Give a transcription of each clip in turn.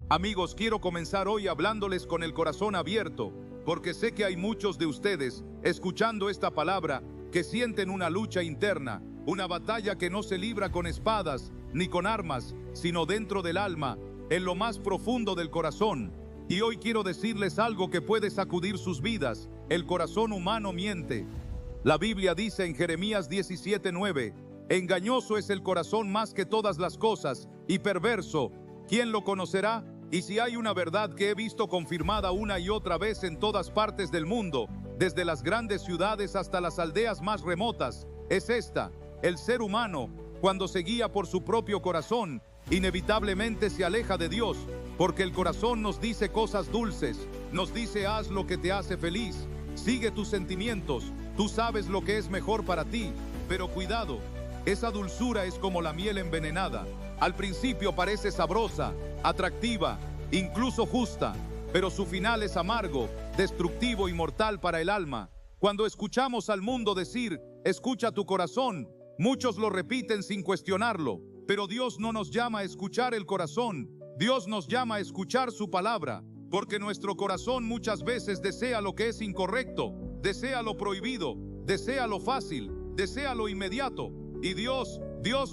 Amigos, quiero comenzar hoy hablándoles con el corazón abierto, porque sé que hay muchos de ustedes, escuchando esta palabra, que sienten una lucha interna, una batalla que no se libra con espadas ni con armas, sino dentro del alma, en lo más profundo del corazón. Y hoy quiero decirles algo que puede sacudir sus vidas: el corazón humano miente. La Biblia dice en Jeremías 17:9, engañoso es el corazón más que todas las cosas, y perverso, ¿quién lo conocerá? Y si hay una verdad que he visto confirmada una y otra vez en todas partes del mundo, desde las grandes ciudades hasta las aldeas más remotas, es esta: el ser humano, cuando se guía por su propio corazón, inevitablemente se aleja de Dios, porque el corazón nos dice cosas dulces, nos dice: haz lo que te hace feliz, sigue tus sentimientos, tú sabes lo que es mejor para ti. Pero cuidado, esa dulzura es como la miel envenenada. Al principio parece sabrosa, atractiva, incluso justa, pero su final es amargo, destructivo y mortal para el alma. Cuando escuchamos al mundo decir: escucha tu corazón, muchos lo repiten sin cuestionarlo, pero Dios no nos llama a escuchar el corazón, Dios nos llama a escuchar su palabra, porque nuestro corazón muchas veces desea lo que es incorrecto, desea lo prohibido, desea lo fácil, desea lo inmediato, y Dios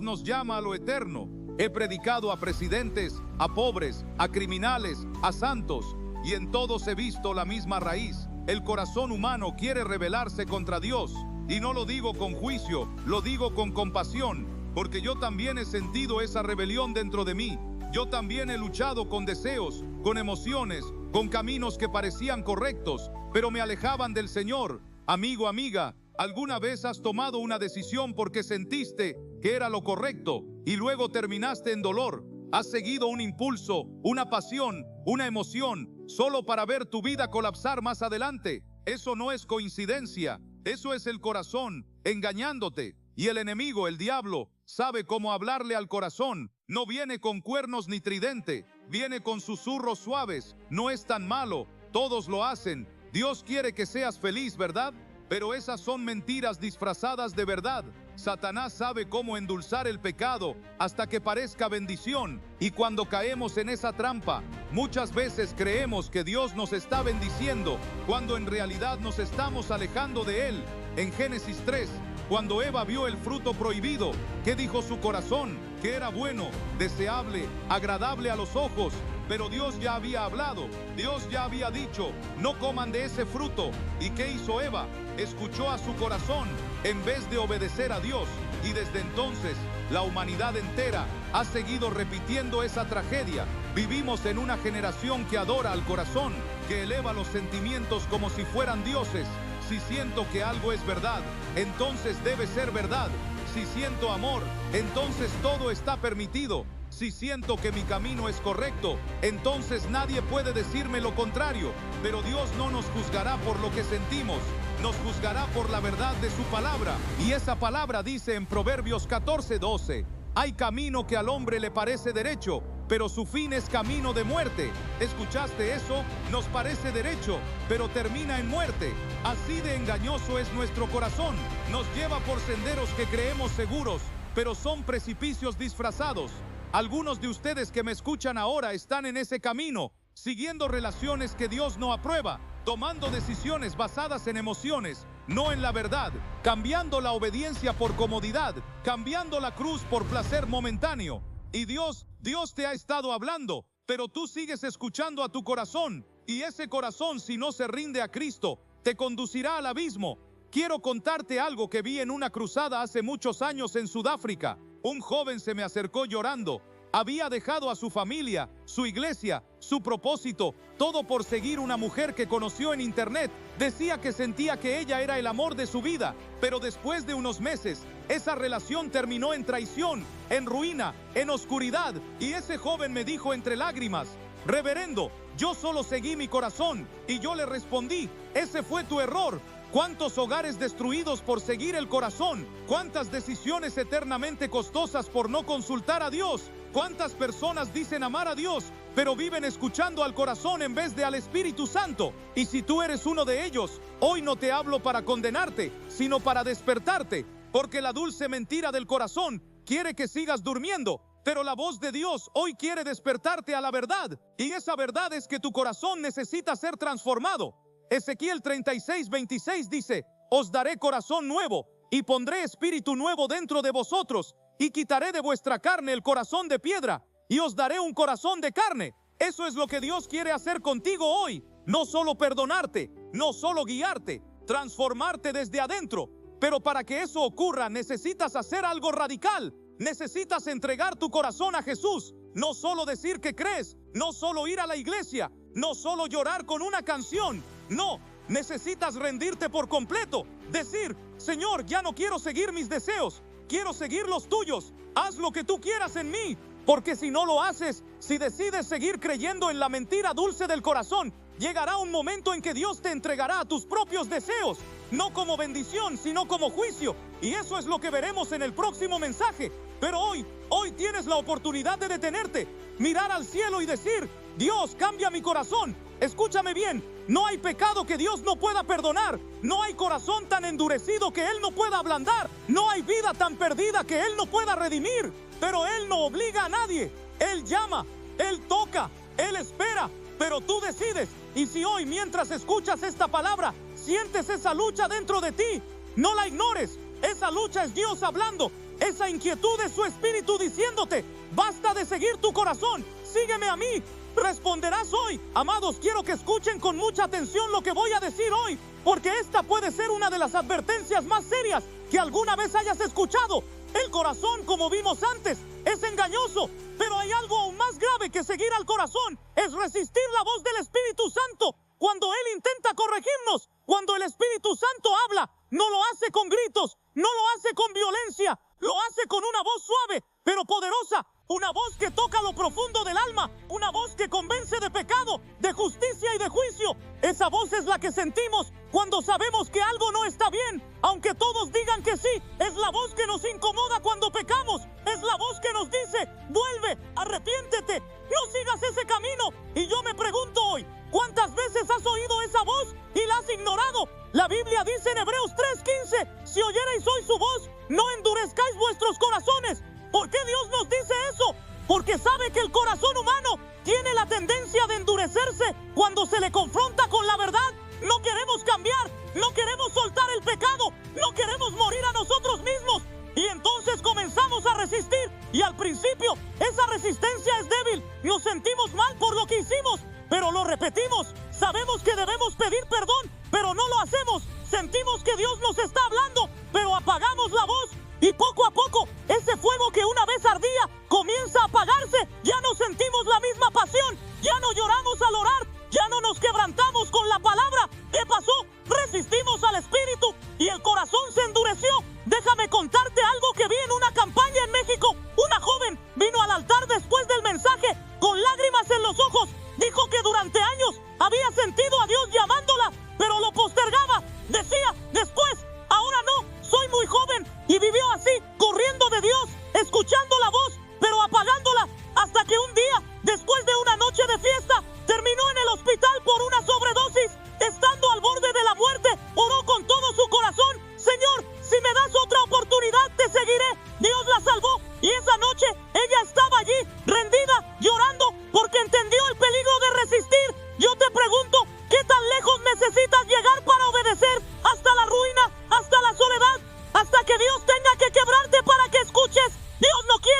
nos llama a lo eterno. He predicado a presidentes, a pobres, a criminales, a santos, y en todos he visto la misma raíz. El corazón humano quiere rebelarse contra Dios, y no lo digo con juicio, lo digo con compasión, porque yo también he sentido esa rebelión dentro de mí. Yo también he luchado con deseos, con emociones, con caminos que parecían correctos, pero me alejaban del Señor. Amigo, amiga, ¿alguna vez has tomado una decisión porque sentiste que era lo correcto y luego terminaste en dolor? ¿Has seguido un impulso, una pasión, una emoción, solo para ver tu vida colapsar más adelante? Eso no es coincidencia, eso es el corazón engañándote. Y el enemigo, el diablo, sabe cómo hablarle al corazón. No viene con cuernos ni tridente, viene con susurros suaves. No es tan malo, todos lo hacen. Dios quiere que seas feliz, ¿verdad? Pero esas son mentiras disfrazadas de verdad. Satanás sabe cómo endulzar el pecado hasta que parezca bendición. Y cuando caemos en esa trampa, muchas veces creemos que Dios nos está bendiciendo, cuando en realidad nos estamos alejando de Él. En Génesis 3, cuando Eva vio el fruto prohibido, ¿qué dijo su corazón? Que era bueno, deseable, agradable a los ojos. Pero Dios ya había hablado, Dios ya había dicho: no coman de ese fruto. ¿Y qué hizo Eva? Escuchó a su corazón en vez de obedecer a Dios. Y desde entonces, la humanidad entera ha seguido repitiendo esa tragedia. Vivimos en una generación que adora al corazón, que eleva los sentimientos como si fueran dioses. Si siento que algo es verdad, entonces debe ser verdad. Si siento amor, entonces todo está permitido. Si siento que mi camino es correcto, entonces nadie puede decirme lo contrario. Pero Dios no nos juzgará por lo que sentimos, nos juzgará por la verdad de su palabra. Y esa palabra dice en Proverbios 14:12, hay camino que al hombre le parece derecho, pero su fin es camino de muerte. ¿Escuchaste eso? Nos parece derecho, pero termina en muerte. Así de engañoso es nuestro corazón. Nos lleva por senderos que creemos seguros, pero son precipicios disfrazados. Algunos de ustedes que me escuchan ahora están en ese camino, siguiendo relaciones que Dios no aprueba, tomando decisiones basadas en emociones, no en la verdad, cambiando la obediencia por comodidad, cambiando la cruz por placer momentáneo. Y Dios te ha estado hablando, pero tú sigues escuchando a tu corazón, y ese corazón, si no se rinde a Cristo, te conducirá al abismo. Quiero contarte algo que vi en una cruzada hace muchos años en Sudáfrica. Un joven se me acercó llorando. Había dejado a su familia, su iglesia, su propósito, todo por seguir una mujer que conoció en internet. Decía que sentía que ella era el amor de su vida, pero después de unos meses, esa relación terminó en traición, en ruina, en oscuridad. Y ese joven me dijo entre lágrimas: reverendo, yo solo seguí mi corazón. Y yo le respondí: ese fue tu error. ¿Cuántos hogares destruidos por seguir el corazón? ¿Cuántas decisiones eternamente costosas por no consultar a Dios? ¿Cuántas personas dicen amar a Dios, pero viven escuchando al corazón en vez de al Espíritu Santo? Y si tú eres uno de ellos, hoy no te hablo para condenarte, sino para despertarte, porque la dulce mentira del corazón quiere que sigas durmiendo, Pero la voz de Dios hoy quiere despertarte a la verdad. Y esa verdad es que tu corazón necesita ser transformado. Ezequiel 36:26 dice: os daré corazón nuevo y pondré espíritu nuevo dentro de vosotros, y quitaré de vuestra carne el corazón de piedra, y os daré un corazón de carne. Eso es lo que Dios quiere hacer contigo hoy. No solo perdonarte, no solo guiarte, transformarte desde adentro. Pero para que eso ocurra necesitas hacer algo radical. Necesitas entregar tu corazón a Jesús. No solo decir que crees, no solo ir a la iglesia, no solo llorar con una canción. No, necesitas rendirte por completo. Decir: Señor, ya no quiero seguir mis deseos, quiero seguir los tuyos. Haz lo que tú quieras en mí. Porque si no lo haces, si decides seguir creyendo en la mentira dulce del corazón, llegará un momento en que Dios te entregará a tus propios deseos, no como bendición, sino como juicio. Y eso es lo que veremos en el próximo mensaje. Pero hoy tienes la oportunidad de detenerte, mirar al cielo y decir: Dios, cambia mi corazón. Escúchame bien, no hay pecado que Dios no pueda perdonar. No hay corazón tan endurecido que Él no pueda ablandar. No hay vida tan perdida que Él no pueda redimir. Pero Él no obliga a nadie. Él llama, Él toca, Él espera. Pero tú decides. Y si hoy, mientras escuchas esta palabra, sientes esa lucha dentro de ti, no la ignores. Esa lucha es Dios hablando. Esa inquietud es su espíritu diciéndote: basta de seguir tu corazón, sígueme a mí. Responderás hoy. Amados, quiero que escuchen con mucha atención lo que voy a decir hoy, porque esta puede ser una de las advertencias más serias que alguna vez hayas escuchado. El corazón, como vimos antes, es engañoso, pero hay algo aún más grave que seguir al corazón: es resistir la voz del Espíritu Santo. Cuando Él intenta corregirnos, cuando el Espíritu Santo habla, no lo hace con gritos, no lo hace con violencia, lo hace con una voz suave, pero poderosa. Una voz que toca lo profundo del alma, una voz que convence de pecado, de justicia y de juicio. Esa voz es la que sentimos cuando sabemos que algo no está bien, aunque todos digan que sí. Es la voz que nos incomoda cuando pecamos. Es la voz que nos dice: vuelve, arrepiéntete, no sigas ese camino. Y yo me pregunto hoy, ¿cuántas veces has oído esa voz y la has ignorado? La Biblia dice en Hebreos 3:15: si oyereis hoy su voz, no endurezcáis vuestros corazones. ¿Por qué Dios nos dice eso? Porque sabe que el corazón humano tiene la tendencia de endurecerse cuando se le confronta con la verdad. No queremos cambiar, no queremos soltar el pecado, no queremos morir a nosotros mismos. Y entonces comenzamos a resistir. Y al principio esa resistencia es débil. Nos sentimos mal por lo que hicimos, pero lo repetimos. Sabemos que debemos pedir perdón, pero no lo hacemos. Sentimos que Dios nos está hablando, pero apagamos la voz. Y poco a poco, ese fuego que una vez ardía comienza a apagarse. Ya no sentimos la misma pasión, ya no lloramos al orar, ya no nos quebrantamos con la palabra. ¿Qué pasó? Resistimos al Espíritu y el corazón se endureció. Déjame contarte algo que vi en una campaña en México. Una joven vino al altar después del mensaje con lágrimas en los ojos. Dijo que durante años había sentido a Dios llamándola, pero lo postergaba. Decía: después, ahora no, soy muy joven. Y vivió así, corriendo de Dios, escuchando la voz, pero apagándola, hasta que un día, después de una noche de fiesta, terminó en el hospital por una sobredosis. Estando al borde de la muerte, oró con todo su corazón: Señor, si me das otra oportunidad, te seguiré. Dios la salvó, y esa noche ella estaba allí, rendida, llorando, porque entendió el peligro de resistir. Yo te pregunto, ¿qué tan lejos necesitas llegar para obedecer? ¿Hasta la ruina? ¿Hasta la soledad? ¿Hasta que Dios tenga que quebrarte para que escuches? Dios no quiere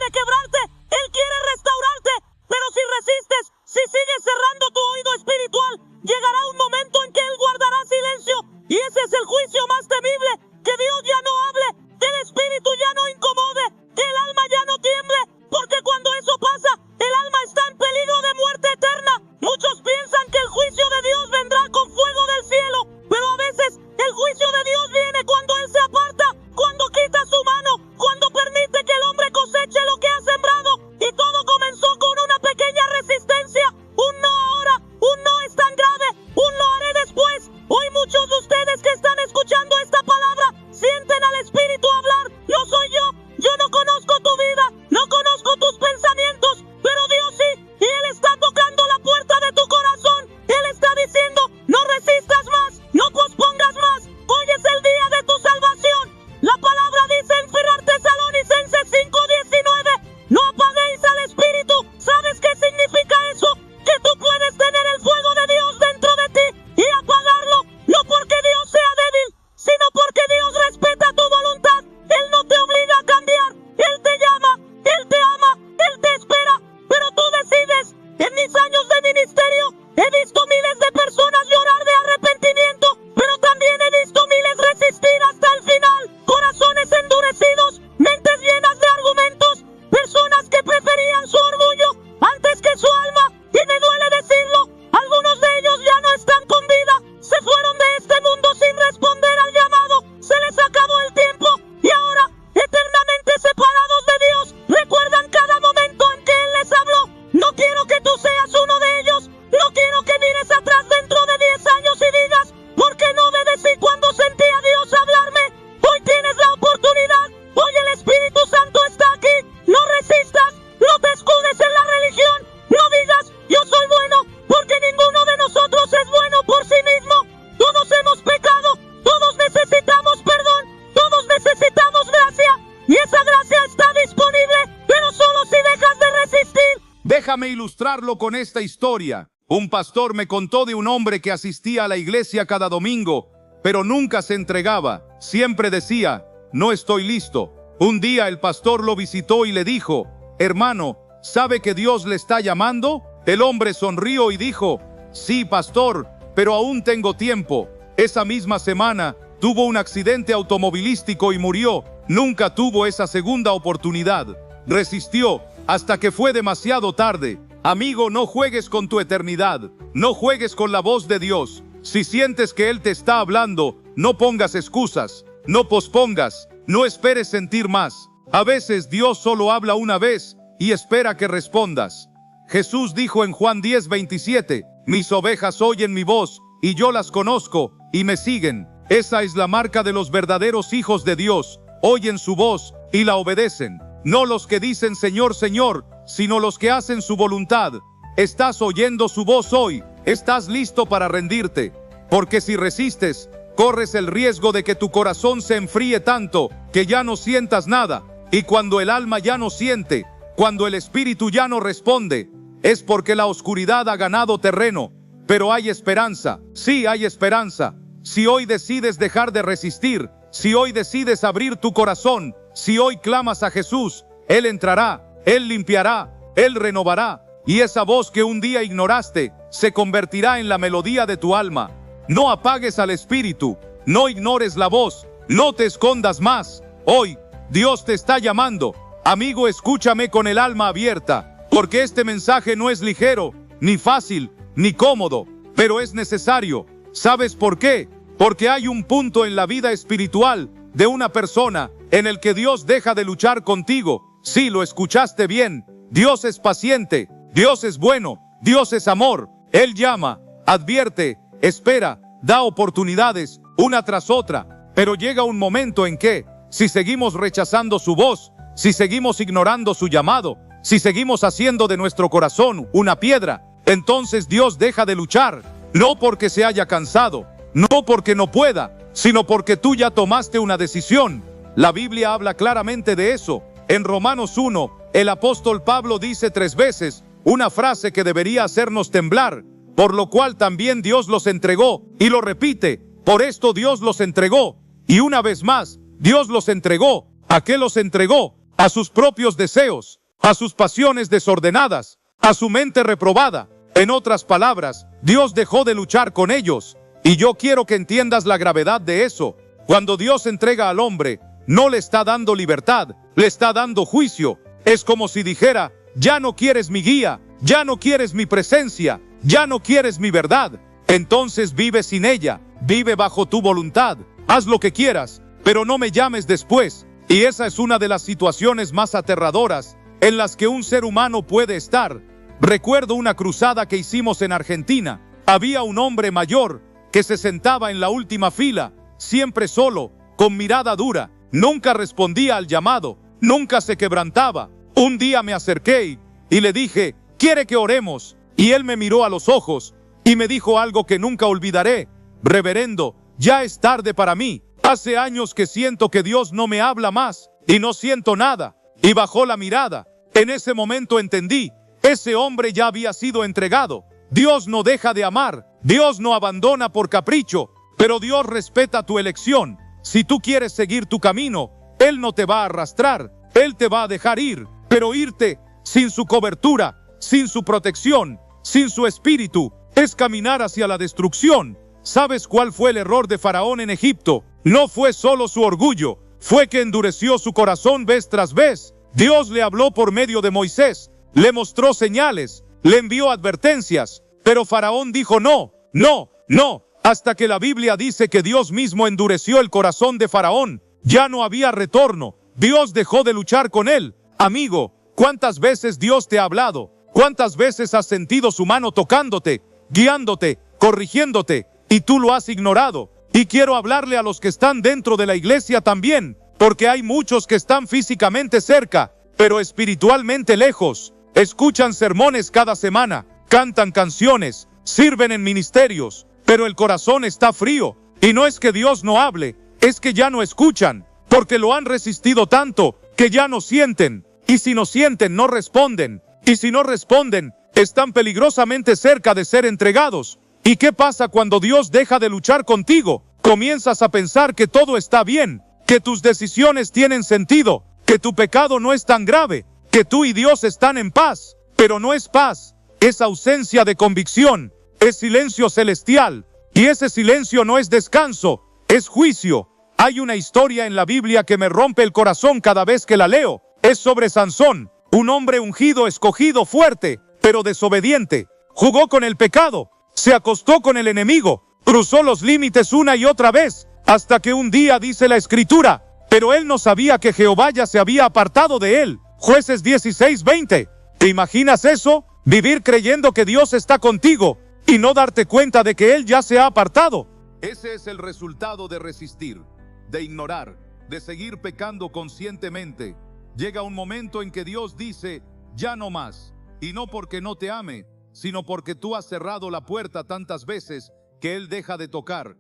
Déjame ilustrarlo con esta historia. Un pastor me contó de un hombre que asistía a la iglesia cada domingo, pero nunca se entregaba. Siempre decía, no estoy listo. Un día el pastor lo visitó y le dijo, hermano, ¿sabe que Dios le está llamando? El hombre sonrió y dijo, sí, pastor, pero aún tengo tiempo. Esa misma semana tuvo un accidente automovilístico y murió. Nunca tuvo esa segunda oportunidad. Resistió hasta que fue demasiado tarde. Amigo, no juegues con tu eternidad. No juegues con la voz de Dios. Si sientes que Él te está hablando, no pongas excusas. No pospongas. No esperes sentir más. A veces Dios solo habla una vez y espera que respondas. Jesús dijo en Juan 10:27, mis ovejas oyen mi voz y yo las conozco y me siguen. Esa es la marca de los verdaderos hijos de Dios. Oyen su voz y la obedecen. No los que dicen Señor, Señor, sino los que hacen su voluntad. ¿Estás oyendo su voz hoy? ¿Estás listo para rendirte? Porque si resistes, corres el riesgo de que tu corazón se enfríe tanto que ya no sientas nada. Y cuando el alma ya no siente, cuando el espíritu ya no responde, es porque la oscuridad ha ganado terreno. Pero hay esperanza. Sí, hay esperanza. Si hoy decides dejar de resistir, si hoy decides abrir tu corazón, si hoy clamas a Jesús, Él entrará, Él limpiará, Él renovará, y esa voz que un día ignoraste se convertirá en la melodía de tu alma. No apagues al espíritu, no ignores la voz, no te escondas más. Hoy, Dios te está llamando. Amigo, escúchame con el alma abierta, porque este mensaje no es ligero, ni fácil, ni cómodo, pero es necesario. ¿Sabes por qué? Porque hay un punto en la vida espiritual de una persona en el que Dios deja de luchar contigo. Sí, lo escuchaste bien. Dios es paciente, Dios es bueno, Dios es amor. Él llama, advierte, espera, da oportunidades, una tras otra. Pero llega un momento en que, si seguimos rechazando su voz, si seguimos ignorando su llamado, si seguimos haciendo de nuestro corazón una piedra, entonces Dios deja de luchar. No porque se haya cansado, no porque no pueda, sino porque tú ya tomaste una decisión. La Biblia habla claramente de eso. En Romanos 1, el apóstol Pablo dice 3 veces una frase que debería hacernos temblar, por lo cual también Dios los entregó, y lo repite, por esto Dios los entregó, y una vez más, Dios los entregó. ¿A qué los entregó? A sus propios deseos, a sus pasiones desordenadas, a su mente reprobada. En otras palabras, Dios dejó de luchar con ellos. Y yo quiero que entiendas la gravedad de eso. Cuando Dios entrega al hombre, no le está dando libertad, le está dando juicio. Es como si dijera, ya no quieres mi guía, ya no quieres mi presencia, ya no quieres mi verdad. Entonces vive sin ella, vive bajo tu voluntad. Haz lo que quieras, pero no me llames después. Y esa es una de las situaciones más aterradoras en las que un ser humano puede estar. Recuerdo una cruzada que hicimos en Argentina. Había un hombre mayor que se sentaba en la última fila, siempre solo, con mirada dura. Nunca respondía al llamado, nunca se quebrantaba. Un día me acerqué y le dije, ¿quiere que oremos? Y él me miró a los ojos y me dijo algo que nunca olvidaré. Reverendo, ya es tarde para mí. Hace años que siento que Dios no me habla más y no siento nada. Y bajó la mirada. En ese momento entendí, ese hombre ya había sido entregado. Dios no deja de amar, Dios no abandona por capricho, pero Dios respeta tu elección. Si tú quieres seguir tu camino, Él no te va a arrastrar, Él te va a dejar ir, pero irte sin su cobertura, sin su protección, sin su espíritu, es caminar hacia la destrucción. ¿Sabes cuál fue el error de Faraón en Egipto? No fue solo su orgullo, fue que endureció su corazón vez tras vez. Dios le habló por medio de Moisés, le mostró señales, le envió advertencias, pero Faraón dijo no, no, no, hasta que la Biblia dice que Dios mismo endureció el corazón de Faraón. Ya no había retorno, Dios dejó de luchar con él. Amigo, ¿cuántas veces Dios te ha hablado? ¿Cuántas veces has sentido su mano tocándote, guiándote, corrigiéndote, y tú lo has ignorado? Y quiero hablarle a los que están dentro de la iglesia también, porque hay muchos que están físicamente cerca, pero espiritualmente lejos. Escuchan sermones cada semana, cantan canciones, sirven en ministerios, pero el corazón está frío. Y no es que Dios no hable, es que ya no escuchan, porque lo han resistido tanto que ya no sienten. Y si no sienten, no responden. Y si no responden, están peligrosamente cerca de ser entregados. ¿Y qué pasa cuando Dios deja de luchar contigo? Comienzas a pensar que todo está bien, que tus decisiones tienen sentido, que tu pecado no es tan grave, que tú y Dios están en paz. Pero no es paz, es ausencia de convicción, es silencio celestial. Y ese silencio no es descanso, es juicio. Hay una historia en la Biblia que me rompe el corazón cada vez que la leo. Es sobre Sansón, un hombre ungido, escogido, fuerte, pero desobediente. Jugó con el pecado, se acostó con el enemigo, cruzó los límites una y otra vez, hasta que un día, dice la Escritura, pero él no sabía que Jehová ya se había apartado de él. Jueces 16:20. ¿Te imaginas eso? Vivir creyendo que Dios está contigo y no darte cuenta de que Él ya se ha apartado. Ese es el resultado de resistir, de ignorar, de seguir pecando conscientemente. Llega un momento en que Dios dice, ya no más. Y no porque no te ame, sino porque tú has cerrado la puerta tantas veces que Él deja de tocar.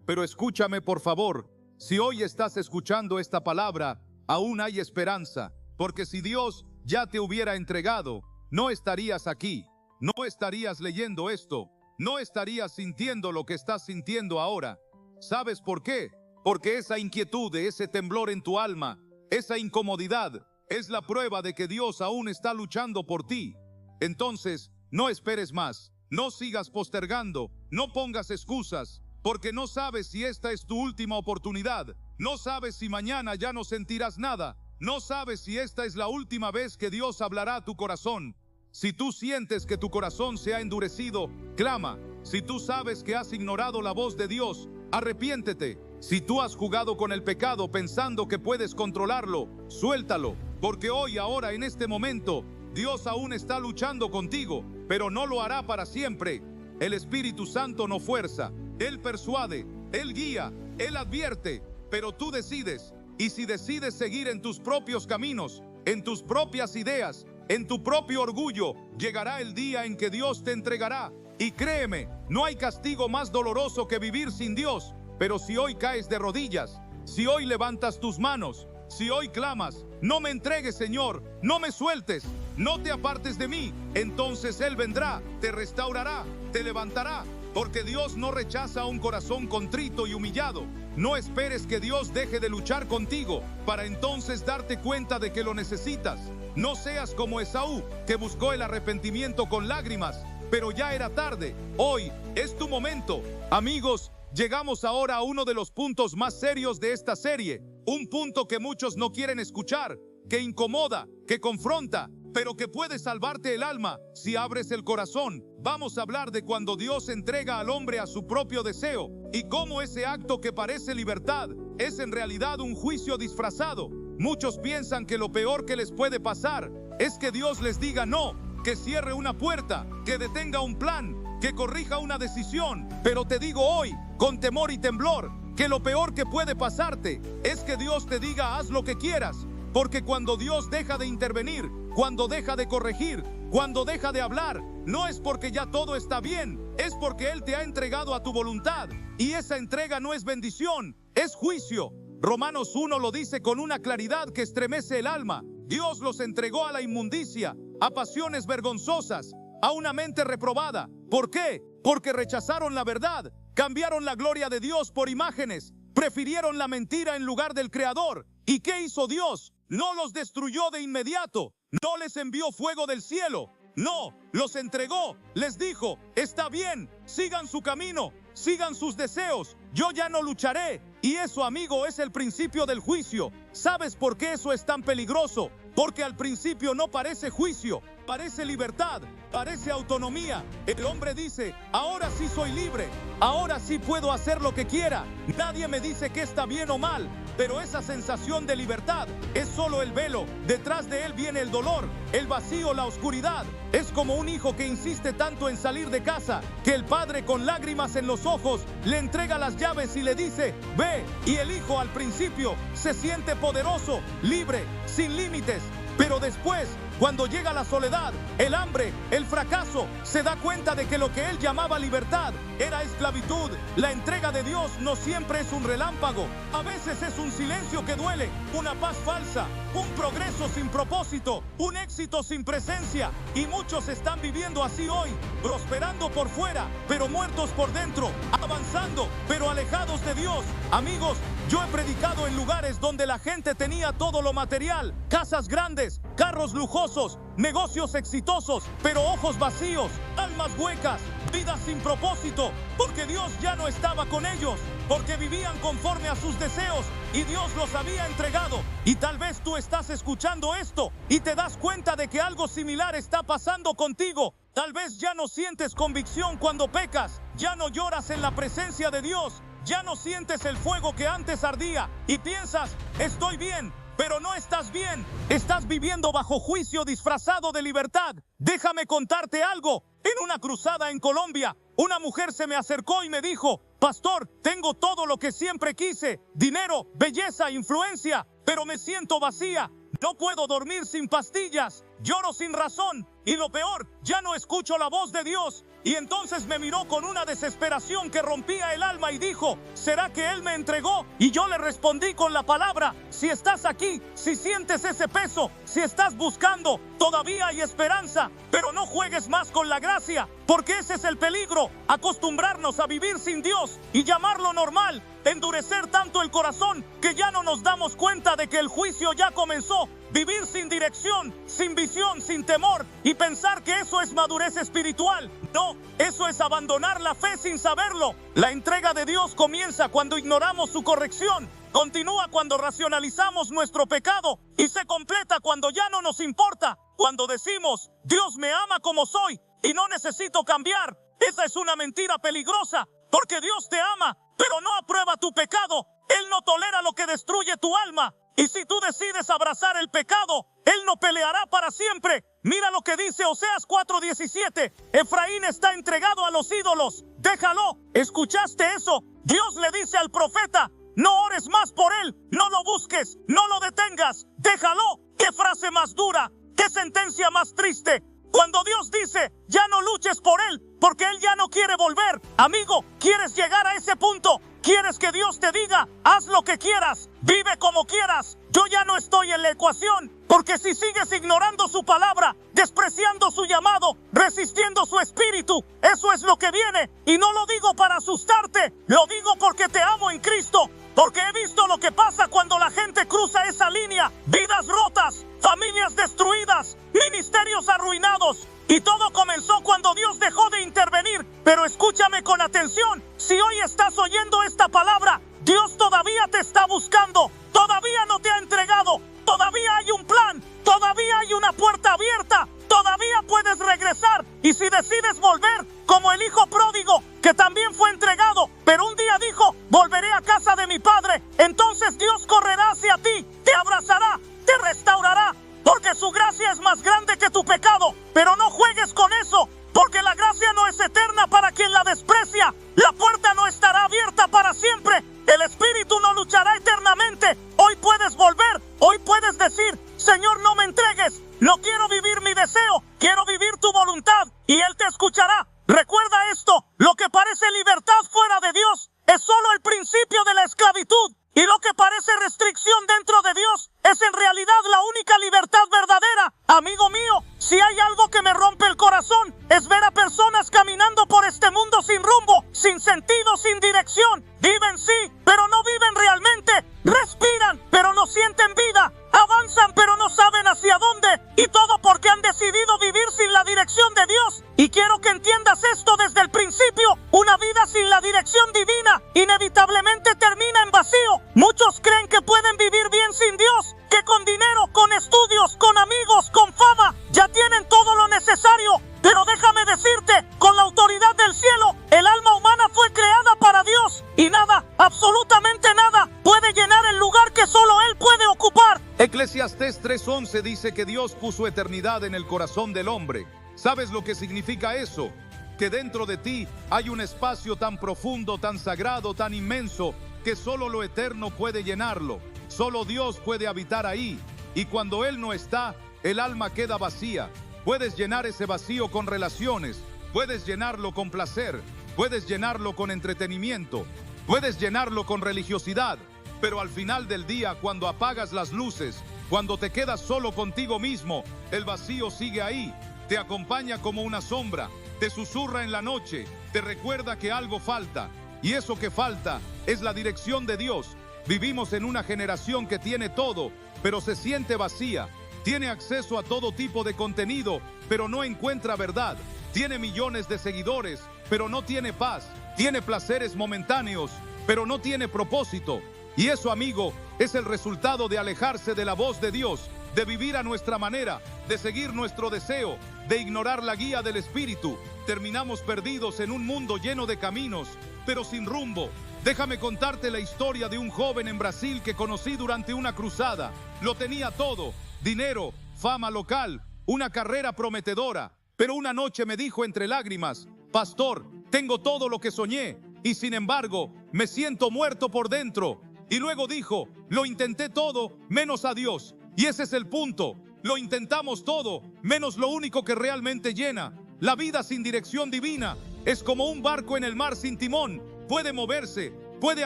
Pero escúchame por favor, si hoy estás escuchando esta palabra, aún hay esperanza. Porque si Dios ya te hubiera entregado, no estarías aquí, no estarías leyendo esto, no estarías sintiendo lo que estás sintiendo ahora. ¿Sabes por qué? Porque esa inquietud, ese temblor en tu alma, esa incomodidad, es la prueba de que Dios aún está luchando por ti. Entonces, no esperes más, no sigas postergando, no pongas excusas, porque no sabes si esta es tu última oportunidad, no sabes si mañana ya no sentirás nada. No sabes si esta es la última vez que Dios hablará a tu corazón. Si tú sientes que tu corazón se ha endurecido, clama. Si tú sabes que has ignorado la voz de Dios, arrepiéntete. Si tú has jugado con el pecado pensando que puedes controlarlo, suéltalo. Porque hoy, ahora, en este momento, Dios aún está luchando contigo, pero no lo hará para siempre. El Espíritu Santo no fuerza, Él persuade, Él guía, Él advierte, pero tú decides. Y si decides seguir en tus propios caminos, en tus propias ideas, en tu propio orgullo, llegará el día en que Dios te entregará. Y créeme, no hay castigo más doloroso que vivir sin Dios. Pero si hoy caes de rodillas, si hoy levantas tus manos, si hoy clamas, no me entregues, Señor, no me sueltes, no te apartes de mí, entonces Él vendrá, te restaurará, te levantará. Porque Dios no rechaza un corazón contrito y humillado. No esperes que Dios deje de luchar contigo para entonces darte cuenta de que lo necesitas. No seas como Esaú, que buscó el arrepentimiento con lágrimas, pero ya era tarde. Hoy es tu momento. Amigos, llegamos ahora a uno de los puntos más serios de esta serie. Un punto que muchos no quieren escuchar, que incomoda, que confronta, pero que puede salvarte el alma si abres el corazón. Vamos a hablar de cuando Dios entrega al hombre a su propio deseo y cómo ese acto que parece libertad es en realidad un juicio disfrazado. Muchos piensan que lo peor que les puede pasar es que Dios les diga no, que cierre una puerta, que detenga un plan, que corrija una decisión. Pero te digo hoy, con temor y temblor, que lo peor que puede pasarte es que Dios te diga haz lo que quieras. Porque cuando Dios deja de intervenir, cuando deja de corregir, cuando deja de hablar, no es porque ya todo está bien, es porque Él te ha entregado a tu voluntad. Y esa entrega no es bendición, es juicio. Romanos 1 lo dice con una claridad que estremece el alma. Dios los entregó a la inmundicia, a pasiones vergonzosas, a una mente reprobada. ¿Por qué? Porque rechazaron la verdad, cambiaron la gloria de Dios por imágenes, prefirieron la mentira en lugar del Creador. ¿Y qué hizo Dios? No los destruyó de inmediato, no les envió fuego del cielo, no, los entregó, les dijo, está bien, sigan su camino, sigan sus deseos, yo ya no lucharé. Y eso, amigo, es el principio del juicio. ¿Sabes por qué eso es tan peligroso? Porque al principio no parece juicio, parece libertad, parece autonomía. El hombre dice, ahora sí soy libre, ahora sí puedo hacer lo que quiera, nadie me dice que está bien o mal. Pero esa sensación de libertad es solo el velo. Detrás de él viene el dolor, el vacío, la oscuridad. Es como un hijo que insiste tanto en salir de casa que el padre, con lágrimas en los ojos, le entrega las llaves y le dice, ve. Y el hijo al principio se siente poderoso, libre, sin límites. Pero después, cuando llega la soledad, el hambre, el fracaso, se da cuenta de que lo que él llamaba libertad era esclavitud. La entrega de Dios no siempre es un relámpago. A veces es un silencio que duele, una paz falsa, un progreso sin propósito, un éxito sin presencia. Y muchos están viviendo así hoy, prosperando por fuera, pero muertos por dentro, avanzando, pero alejados de Dios. Amigos, yo he predicado en lugares donde la gente tenía todo lo material, casas grandes, carros lujosos, negocios exitosos, pero ojos vacíos, almas huecas, vidas sin propósito, porque Dios ya no estaba con ellos, porque vivían conforme a sus deseos y Dios los había entregado. Y tal vez tú estás escuchando esto y te das cuenta de que algo similar está pasando contigo. Tal vez ya no sientes convicción cuando pecas, ya no lloras en la presencia de Dios, ya no sientes el fuego que antes ardía y piensas, estoy bien. Pero no estás bien, estás viviendo bajo juicio disfrazado de libertad. Déjame contarte algo. En una cruzada en Colombia, una mujer se me acercó y me dijo, pastor, tengo todo lo que siempre quise, dinero, belleza, influencia, pero me siento vacía. No puedo dormir sin pastillas, lloro sin razón y lo peor, ya no escucho la voz de Dios. Y entonces me miró con una desesperación que rompía el alma y dijo, ¿será que Él me entregó? Y yo le respondí con la palabra, si estás aquí, si sientes ese peso, si estás buscando, todavía hay esperanza, pero no juegues más con la gracia, porque ese es el peligro, acostumbrarnos a vivir sin Dios y llamarlo normal, endurecer tanto el corazón que ya no nos damos cuenta de que el juicio ya comenzó. Vivir sin dirección, sin visión, sin temor y pensar que eso es madurez espiritual. No, eso es abandonar la fe sin saberlo. La entrega de Dios comienza cuando ignoramos su corrección, continúa cuando racionalizamos nuestro pecado y se completa cuando ya no nos importa. Cuando decimos, Dios me ama como soy y no necesito cambiar. Esa es una mentira peligrosa, porque Dios te ama, pero no aprueba tu pecado. Él no tolera lo que destruye tu alma. Y si tú decides abrazar el pecado, Él no peleará para siempre. Mira lo que dice Oseas 4:17. Efraín está entregado a los ídolos. Déjalo. ¿Escuchaste eso? Dios le dice al profeta, no ores más por él, no lo busques, no lo detengas. Déjalo. ¿Qué frase más dura? ¿Qué sentencia más triste? Cuando Dios dice, ya no luches por él, porque él ya no quiere volver. Amigo, ¿quieres llegar a ese punto? ¿Quieres que Dios te diga, haz lo que quieras, vive como quieras? Yo ya no estoy en la ecuación, porque si sigues ignorando su palabra, despreciando su llamado, resistiendo su espíritu, eso es lo que viene. Y no lo digo para asustarte, lo digo porque te amo en Cristo, porque he visto lo que pasa cuando la gente cruza esa línea. Vidas rotas, familias destruidas, ministerios arruinados. Y todo comenzó cuando Dios dejó de intervenir. Pero escúchame con atención. Si hoy estás oyendo esta palabra, Dios todavía te está buscando. Todavía no te ha entregado. Todavía hay un plan. Todavía hay una puerta abierta. Todavía puedes regresar. Y si decides volver, como el hijo pródigo, que también fue entregado, pero un día dijo, volveré a casa de mi padre. Entonces Dios correrá hacia ti, te abrazará, te restaurará. Porque su gracia es más grande que tu pecado. Pero no juegues con eso, porque la gracia no es eterna para quien la desprecia. La puerta no estará abierta para siempre. El espíritu no luchará eternamente. Hoy puedes volver. Hoy puedes decir, Señor, no me entregues. No quiero vivir mi deseo. Quiero vivir tu voluntad. Y Él te escuchará. Recuerda esto. Lo que parece libertad fuera de Dios es solo el principio de la esclavitud. Y lo que parece restricción dentro de Dios es en realidad la única libertad verdadera. Amigo mío, si hay algo que me rompe el corazón, es ver a personas caminando por este mundo sin rumbo, sin sentido, sin dirección. Viven sí, pero no viven realmente. Respiran, pero no sienten vida. Avanzan, pero no saben hacia dónde. Y todo porque han decidido vivir sin la dirección de Dios. Y quiero que entiendas esto desde el principio. Una vida sin la dirección divina inevitablemente termina en vacío. Muchos creen que pueden vivir bien sin Dios, que con dinero, con estudios, con amigos, con fama, ya tienen todo lo necesario. Pero déjame decirte, con la autoridad del cielo, el alma humana fue creada para Dios. Y nada, absolutamente nada, puede llenar el lugar que solo Él puede ocupar. Eclesiastés 3:11 dice que Dios puso eternidad en el corazón del hombre. ¿Sabes lo que significa eso? Que dentro de ti hay un espacio tan profundo, tan sagrado, tan inmenso, que solo lo eterno puede llenarlo. Solo Dios puede habitar ahí. Y cuando Él no está, el alma queda vacía. Puedes llenar ese vacío con relaciones, puedes llenarlo con placer, puedes llenarlo con entretenimiento, puedes llenarlo con religiosidad, pero al final del día, cuando apagas las luces, cuando te quedas solo contigo mismo, el vacío sigue ahí, te acompaña como una sombra, te susurra en la noche, te recuerda que algo falta, y eso que falta es la dirección de Dios. Vivimos en una generación que tiene todo, pero se siente vacía. Tiene acceso a todo tipo de contenido, pero no encuentra verdad. Tiene millones de seguidores, pero no tiene paz. Tiene placeres momentáneos, pero no tiene propósito. Y eso, amigo, es el resultado de alejarse de la voz de Dios, de vivir a nuestra manera, de seguir nuestro deseo, de ignorar la guía del Espíritu. Terminamos perdidos en un mundo lleno de caminos, pero sin rumbo. Déjame contarte la historia de un joven en Brasil que conocí durante una cruzada. Lo tenía todo: dinero, fama local, una carrera prometedora. Pero una noche me dijo entre lágrimas: pastor, tengo todo lo que soñé y sin embargo me siento muerto por dentro. Y luego dijo: lo intenté todo menos a Dios. Y ese es el punto. Lo intentamos todo menos lo único que realmente llena. La vida sin dirección divina es como un barco en el mar sin timón. Puede moverse, puede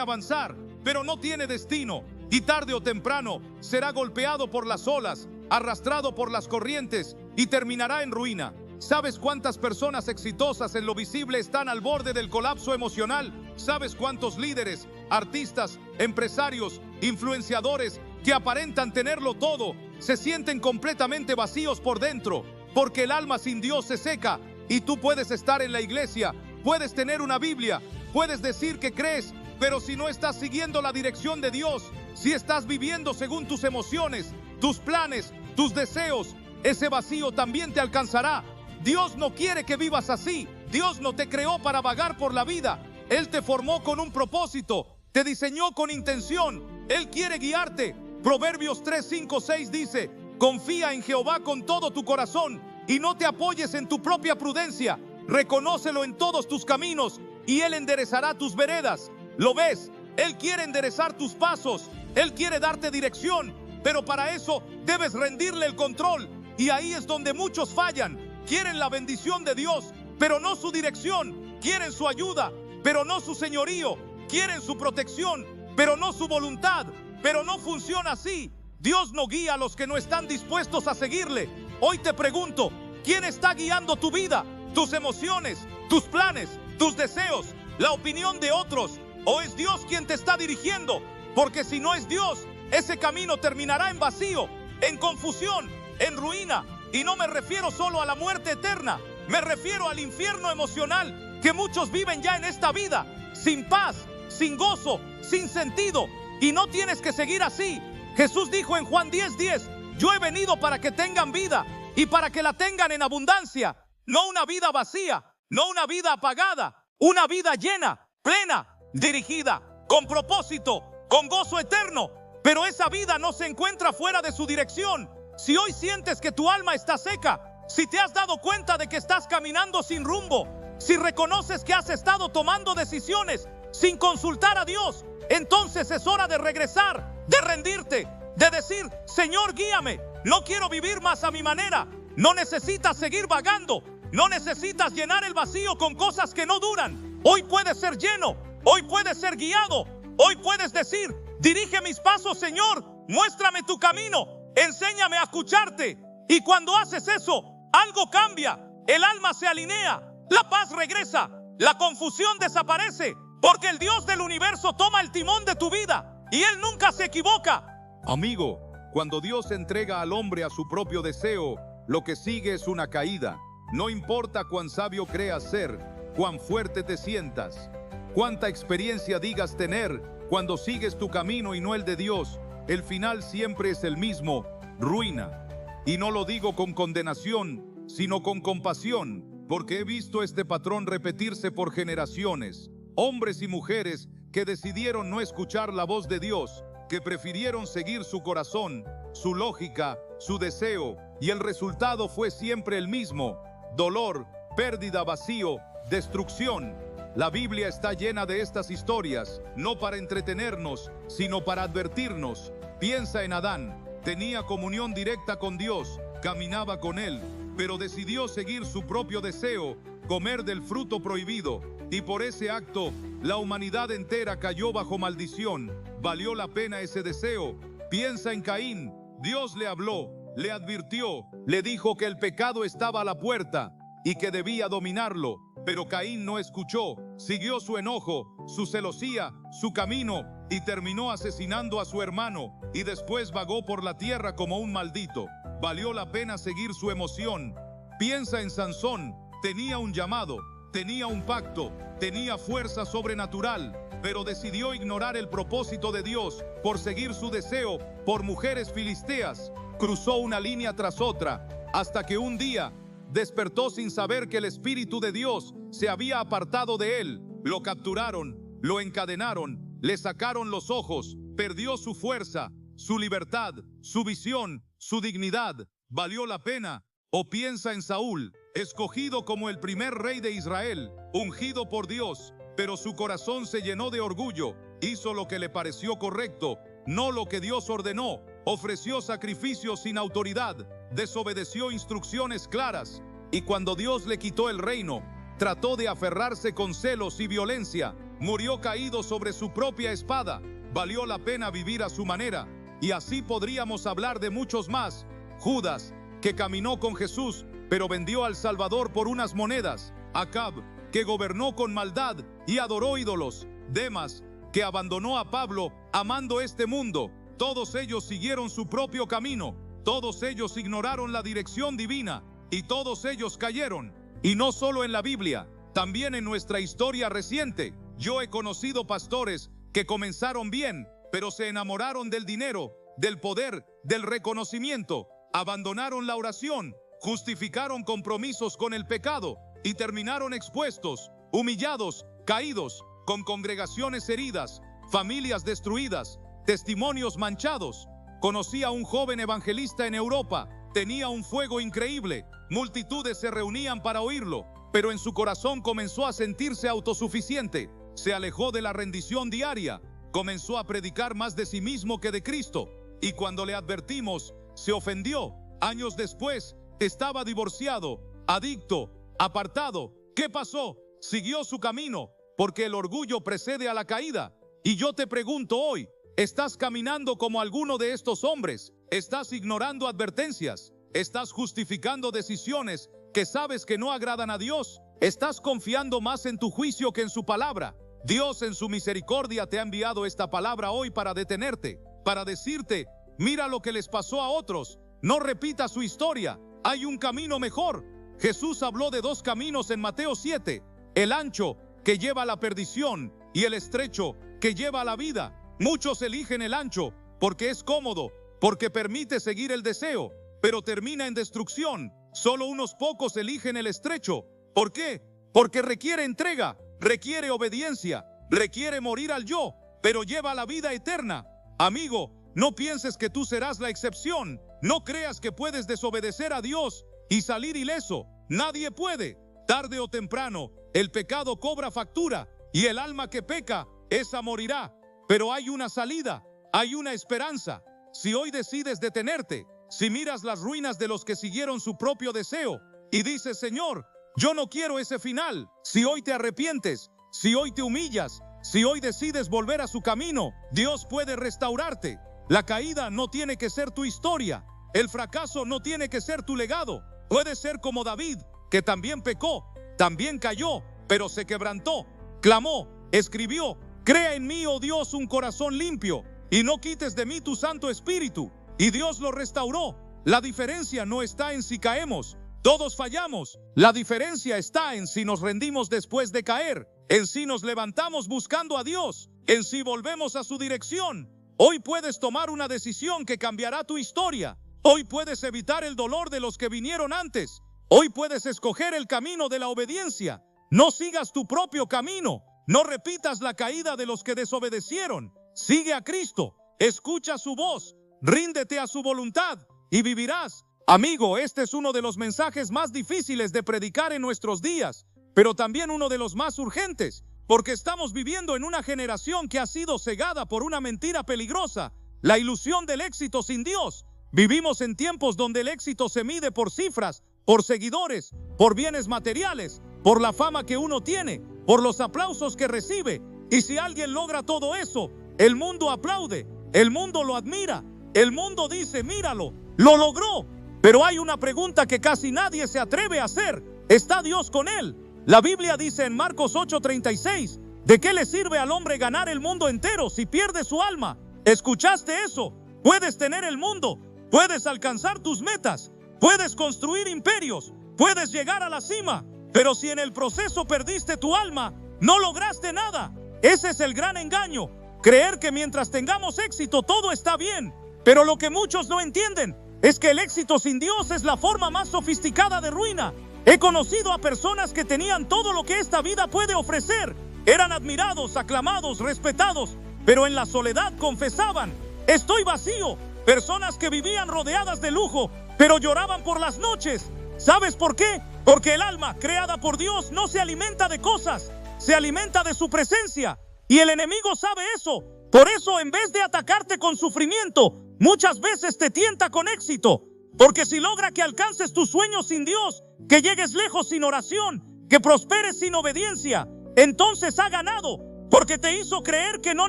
avanzar, pero no tiene destino. Y tarde o temprano será golpeado por las olas, arrastrado por las corrientes y terminará en ruina. ¿Sabes cuántas personas exitosas en lo visible están al borde del colapso emocional? ¿Sabes cuántos líderes, artistas, empresarios, influenciadores que aparentan tenerlo todo se sienten completamente vacíos por dentro? Porque el alma sin Dios se seca. Y tú puedes estar en la iglesia, puedes tener una Biblia, puedes decir que crees, pero si no estás siguiendo la dirección de Dios, si estás viviendo según tus emociones, tus planes, tus deseos, ese vacío también te alcanzará. Dios no quiere que vivas así. Dios no te creó para vagar por la vida. Él te formó con un propósito, te diseñó con intención. Él quiere guiarte. Proverbios 3, 5, 6 dice: confía en Jehová con todo tu corazón y no te apoyes en tu propia prudencia. Reconócelo en todos tus caminos y Él enderezará tus veredas. ¿Lo ves? Él quiere enderezar tus pasos. Él quiere darte dirección, pero para eso debes rendirle el control. Y ahí es donde muchos fallan. Quieren la bendición de Dios, pero no su dirección. Quieren su ayuda, pero no su señorío. Quieren su protección, pero no su voluntad. Pero no funciona así. Dios no guía a los que no están dispuestos a seguirle. Hoy te pregunto, ¿quién está guiando tu vida? ¿Tus emociones, tus planes, tus deseos, la opinión de otros? ¿O es Dios quien te está dirigiendo? Porque si no es Dios, ese camino terminará en vacío, en confusión, en ruina. Y no me refiero solo a la muerte eterna, me refiero al infierno emocional que muchos viven ya en esta vida, sin paz, sin gozo, sin sentido. Y no tienes que seguir así. Jesús dijo en Juan 10:10, yo he venido para que tengan vida y para que la tengan en abundancia. No una vida vacía, no una vida apagada, una vida llena, plena, dirigida, con propósito, con gozo eterno. Pero esa vida no se encuentra fuera de su dirección. Si hoy sientes que tu alma está seca, si te has dado cuenta de que estás caminando sin rumbo, si reconoces que has estado tomando decisiones sin consultar a Dios, entonces es hora de regresar, de rendirte, de decir: Señor, guíame. No quiero vivir más a mi manera. No necesitas seguir vagando. No necesitas llenar el vacío con cosas que no duran. Hoy puedes ser lleno. Hoy puedes ser guiado. Hoy puedes decir: dirige mis pasos, Señor. Muéstrame tu camino. Enséñame a escucharte. Y cuando haces eso, algo cambia. El alma se alinea. La paz regresa. La confusión desaparece. Porque el Dios del universo toma el timón de tu vida. Y Él nunca se equivoca. Amigo, cuando Dios entrega al hombre a su propio deseo, lo que sigue es una caída. No importa cuán sabio creas ser, cuán fuerte te sientas, cuánta experiencia digas tener, cuando sigues tu camino y no el de Dios, el final siempre es el mismo: ruina. Y no lo digo con condenación, sino con compasión, porque he visto este patrón repetirse por generaciones. Hombres y mujeres que decidieron no escuchar la voz de Dios, que prefirieron seguir su corazón, su lógica, su deseo, y el resultado fue siempre el mismo: dolor, pérdida, vacío, destrucción. La Biblia está llena de estas historias, no para entretenernos, sino para advertirnos. Piensa en Adán. tenía comunión directa con Dios, caminaba con Él, pero decidió seguir su propio deseo, comer del fruto prohibido, y por ese acto, la humanidad entera cayó bajo maldición. ¿Valió la pena ese deseo? Piensa en Caín. Dios le habló, le advirtió, le dijo que el pecado estaba a la puerta y que debía dominarlo, pero Caín no escuchó, siguió su enojo, su celosía, su camino, y terminó asesinando a su hermano, y después vagó por la tierra como un maldito. ¿Valió la pena seguir su emoción? Piensa en Sansón. Tenía un llamado, tenía un pacto, tenía fuerza sobrenatural, pero decidió ignorar el propósito de Dios por seguir su deseo por mujeres filisteas. Cruzó una línea tras otra, hasta que un día despertó sin saber que el Espíritu de Dios se había apartado de él. Lo capturaron, lo encadenaron, le sacaron los ojos, perdió su fuerza, su libertad, su visión, su dignidad. ¿Valió la pena? O piensa en Saúl, escogido como el primer rey de Israel, ungido por Dios, pero su corazón se llenó de orgullo, hizo lo que le pareció correcto, no lo que Dios ordenó, ofreció sacrificios sin autoridad, desobedeció instrucciones claras, y cuando Dios le quitó el reino, trató de aferrarse con celos y violencia, murió caído sobre su propia espada. Valió la pena vivir a su manera, y así podríamos hablar de muchos más. Judas, que caminó con Jesús, pero vendió al Salvador por unas monedas. Acab, que gobernó con maldad y adoró ídolos. Demas, que abandonó a Pablo amando este mundo. Todos ellos siguieron su propio camino, todos ellos ignoraron la dirección divina, y todos ellos cayeron. Y no solo en la Biblia, también en nuestra historia reciente. Yo he conocido pastores que comenzaron bien, pero se enamoraron del dinero, del poder, del reconocimiento, abandonaron la oración, justificaron compromisos con el pecado y terminaron expuestos, humillados, caídos, con congregaciones heridas, familias destruidas, testimonios manchados. Conocí a un joven evangelista en Europa, tenía un fuego increíble, multitudes se reunían para oírlo, pero en su corazón comenzó a sentirse autosuficiente, se alejó de la rendición diaria, comenzó a predicar más de sí mismo que de Cristo, y cuando le advertimos, se ofendió. Años después, estaba divorciado, adicto, apartado. ¿Qué pasó? Siguió su camino, porque el orgullo precede a la caída. Y yo te pregunto hoy, ¿estás caminando como alguno de estos hombres? ¿Estás ignorando advertencias? ¿Estás justificando decisiones que sabes que no agradan a Dios? ¿Estás confiando más en tu juicio que en su palabra? Dios en su misericordia te ha enviado esta palabra hoy para detenerte, para decirte, mira lo que les pasó a otros, no repita su historia, hay un camino mejor. Jesús habló de dos caminos en Mateo 7, el ancho que lleva a la perdición y el estrecho que lleva a la vida. Muchos eligen el ancho porque es cómodo, porque permite seguir el deseo, pero termina en destrucción. Solo unos pocos eligen el estrecho. ¿Por qué? Porque requiere entrega, requiere obediencia, requiere morir al yo, pero lleva a la vida eterna. Amigo, no pienses que tú serás la excepción. No creas que puedes desobedecer a Dios y salir ileso. Nadie puede. Tarde o temprano, el pecado cobra factura y el alma que peca, esa morirá. Pero hay una salida, hay una esperanza. Si hoy decides detenerte, si miras las ruinas de los que siguieron su propio deseo y dices, Señor, yo no quiero ese final. Si hoy te arrepientes, si hoy te humillas, si hoy decides volver a su camino, Dios puede restaurarte. La caída no tiene que ser tu historia. El fracaso no tiene que ser tu legado. Puedes ser como David, que también pecó, también cayó, pero se quebrantó, clamó, escribió, crea en mí, oh Dios, un corazón limpio, y no quites de mí tu Santo Espíritu. Y Dios lo restauró. La diferencia no está en si caemos. Todos fallamos. La diferencia está en si nos rendimos después de caer, en si nos levantamos buscando a Dios, en si volvemos a su dirección. Hoy puedes tomar una decisión que cambiará tu historia. Hoy puedes evitar el dolor de los que vinieron antes. Hoy puedes escoger el camino de la obediencia. No sigas tu propio camino. No repitas la caída de los que desobedecieron. Sigue a Cristo. Escucha su voz. Ríndete a su voluntad y vivirás. Amigo, este es uno de los mensajes más difíciles de predicar en nuestros días, pero también uno de los más urgentes, porque estamos viviendo en una generación que ha sido cegada por una mentira peligrosa, la ilusión del éxito sin Dios. Vivimos en tiempos donde el éxito se mide por cifras, por seguidores, por bienes materiales, por la fama que uno tiene, por los aplausos que recibe. Y si alguien logra todo eso, el mundo aplaude, el mundo lo admira, el mundo dice, míralo, lo logró. Pero hay una pregunta que casi nadie se atreve a hacer. ¿Está Dios con él? La Biblia dice en Marcos 8:36, ¿de qué le sirve al hombre ganar el mundo entero si pierde su alma? ¿Escuchaste eso? Puedes tener el mundo, puedes alcanzar tus metas, puedes construir imperios, puedes llegar a la cima, pero si en el proceso perdiste tu alma, no lograste nada. Ese es el gran engaño, creer que mientras tengamos éxito todo está bien. Pero lo que muchos no entienden es que el éxito sin Dios es la forma más sofisticada de ruina. He conocido a personas que tenían todo lo que esta vida puede ofrecer. Eran admirados, aclamados, respetados, pero en la soledad confesaban, estoy vacío. Personas que vivían rodeadas de lujo, pero lloraban por las noches. ¿Sabes por qué? Porque el alma creada por Dios no se alimenta de cosas, se alimenta de su presencia. Y el enemigo sabe eso. Por eso, en vez de atacarte con sufrimiento, muchas veces te tienta con éxito. Porque si logra que alcances tus sueños sin Dios, que llegues lejos sin oración, que prosperes sin obediencia, entonces ha ganado, porque te hizo creer que no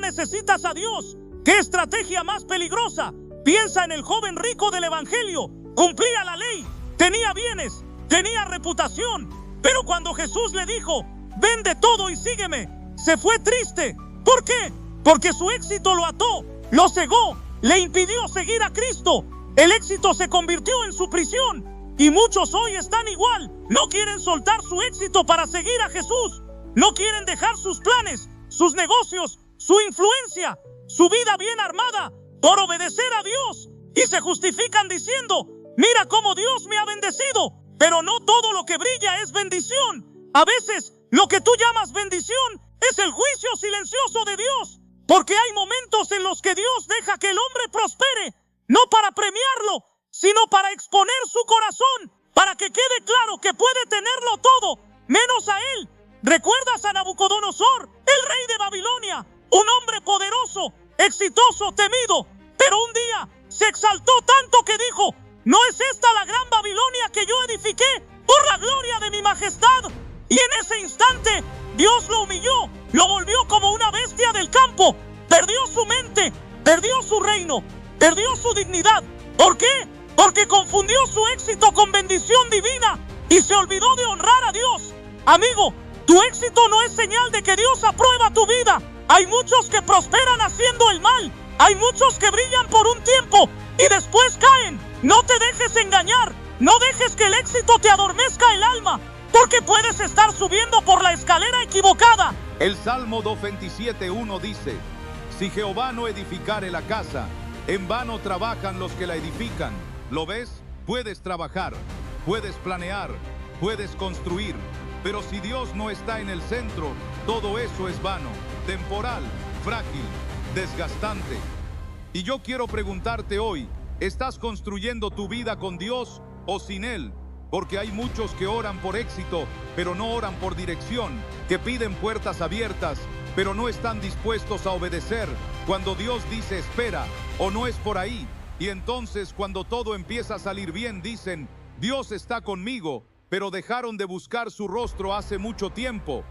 necesitas a Dios. ¿Qué estrategia más peligrosa? Piensa en el joven rico del Evangelio. Cumplía la ley, tenía bienes, tenía reputación, pero cuando Jesús le dijo, vende todo y sígueme, se fue triste. ¿Por qué? Porque su éxito lo ató, lo cegó, le impidió seguir a Cristo. El éxito se convirtió en su prisión. Y muchos hoy están igual. No quieren soltar su éxito para seguir a Jesús. No quieren dejar sus planes, sus negocios, su influencia, su vida bien armada por obedecer a Dios. Y se justifican diciendo, mira cómo Dios me ha bendecido. Pero no todo lo que brilla es bendición. A veces lo que tú llamas bendición es el juicio silencioso de Dios. Porque hay momentos en los que Dios deja que el hombre prospere, no para premiarlo, sino para exponer su corazón, para que quede claro que puede tenerlo todo, menos a él. ¿Recuerdas a Nabucodonosor, el rey de Babilonia? Un hombre poderoso, exitoso, temido, pero un día se exaltó tanto que dijo, ¿no es esta la gran Babilonia que yo edifiqué por la gloria de mi majestad? Y en ese instante, Dios lo humilló, lo volvió como una bestia del campo, perdió su mente, perdió su reino, perdió su dignidad. ¿Por qué? Porque confundió su éxito con bendición divina y se olvidó de honrar a Dios. Amigo, tu éxito no es señal de que Dios aprueba tu vida. Hay muchos que prosperan haciendo el mal. Hay muchos que brillan por un tiempo y después caen. No te dejes engañar. No dejes que el éxito te adormezca el alma, porque puedes estar subiendo por la escalera equivocada. El Salmo 2:27:1 dice, si Jehová no edificare la casa, en vano trabajan los que la edifican. ¿Lo ves? Puedes trabajar, puedes planear, puedes construir, pero si Dios no está en el centro, todo eso es vano, temporal, frágil, desgastante. Y yo quiero preguntarte hoy, ¿estás construyendo tu vida con Dios o sin Él? Porque hay muchos que oran por éxito, pero no oran por dirección, que piden puertas abiertas, pero no están dispuestos a obedecer cuando Dios dice espera, o no es por ahí. Y entonces cuando todo empieza a salir bien dicen, Dios está conmigo, pero dejaron de buscar su rostro hace mucho tiempo.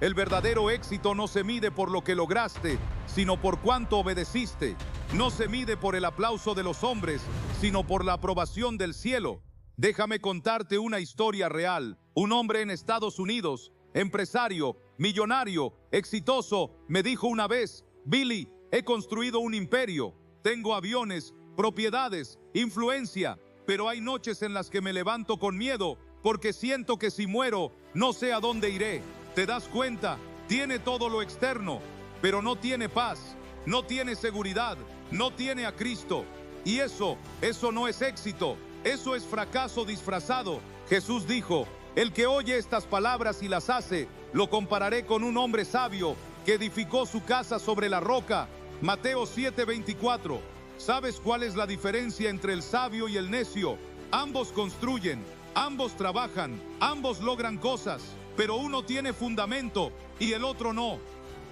El verdadero éxito no se mide por lo que lograste, sino por cuánto obedeciste. No se mide por el aplauso de los hombres, sino por la aprobación del cielo. Déjame contarte una historia real. Un hombre en Estados Unidos, empresario, millonario, exitoso, me dijo una vez, Billy, he construido un imperio. Tengo aviones, propiedades, influencia, pero hay noches en las que me levanto con miedo, porque siento que si muero, no sé a dónde iré. ¿Te das cuenta? Tiene todo lo externo, pero no tiene paz, no tiene seguridad, no tiene a Cristo. Y eso no es éxito, eso es fracaso disfrazado. Jesús dijo, el que oye estas palabras y las hace, lo compararé con un hombre sabio que edificó su casa sobre la roca. Mateo 7:24. ¿Sabes cuál es la diferencia entre el sabio y el necio? Ambos construyen, ambos trabajan, ambos logran cosas, pero uno tiene fundamento y el otro no.